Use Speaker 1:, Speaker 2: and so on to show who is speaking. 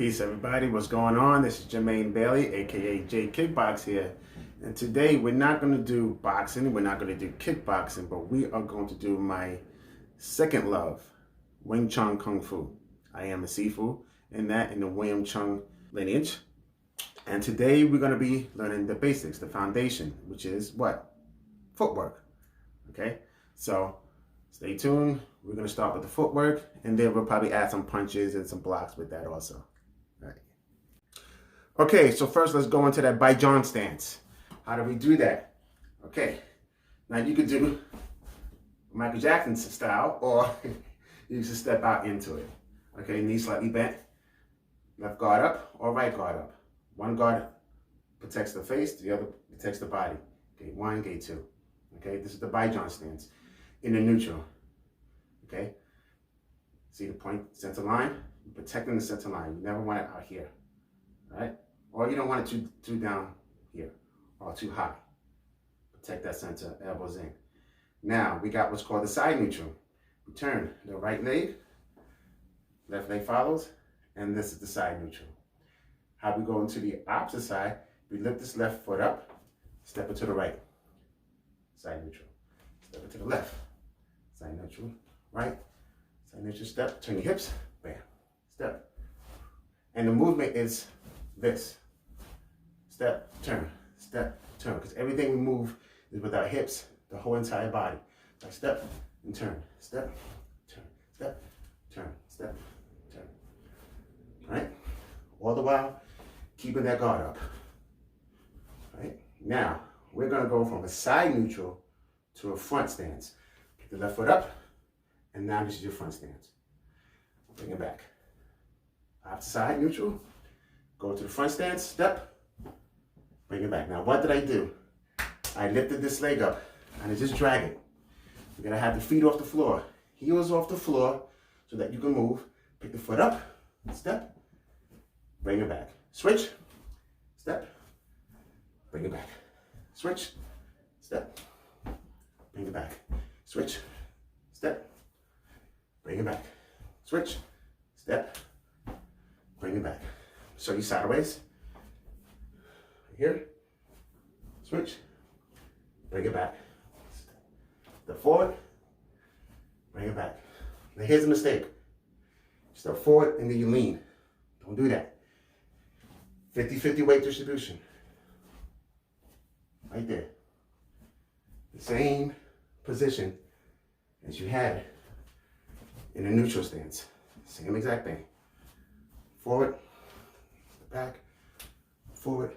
Speaker 1: Peace everybody, what's going on? This is Jermaine Bailey, aka J-KICKBOX here. And today we're not going to do boxing, we're not going to do kickboxing, but we are going to do my second love, Wing Chun Kung Fu. I am a Sifu in the Wing Chun lineage. And today we're going to be learning the basics, the foundation, which is what? Footwork. Okay, so stay tuned. We're going to start with the footwork, and then we'll probably add some punches and some blocks with that also. All right. Okay, so first let's go into that Baijian stance. How do we do that? Okay, now you could do Michael Jackson style, or you can step out into it. Okay, knees slightly bent, left guard up or right guard up. One guard protects the face, the other protects the body. Gate one, gate two. Okay, this is the Baijian stance in the neutral. Okay, see the point, center line? You're protecting the center line. You never want it out here, all right? Or you don't want it too down here or too high. Protect that center, elbows in. Now, we got what's called the side neutral. We turn the right leg, left leg follows, and this is the side neutral. How we go into the opposite side, we lift this left foot up, step it to the right, side neutral. Step it to the left, side neutral. Right, side neutral step, turn your hips, bam, step. And the movement is this, step, turn, because everything we move is with our hips, the whole entire body. So step and turn, step, turn, step, turn, step, turn. Right, all the while keeping that guard up. Right, now we're gonna go from a side neutral to a front stance. Pick the left foot up, and now this is your front stance. Bring it back. Opposite side, neutral. Go to the front stance, step. Bring it back. Now what did I do? I lifted this leg up and I just drag it. You're gonna have the feet off the floor. Heels off the floor so that you can move. Pick the foot up, step. Bring it back. Switch, step. Bring it back. Switch, step. Bring it back. Switch, step. Bring it back. Switch, step, bring it back. So you sideways, here, switch, bring it back. Step forward, bring it back. Now here's a mistake. Step forward and then you lean. Don't do that. 50-50 weight distribution. Right there. The same position as you had in a neutral stance. Same exact thing. Forward, back, forward,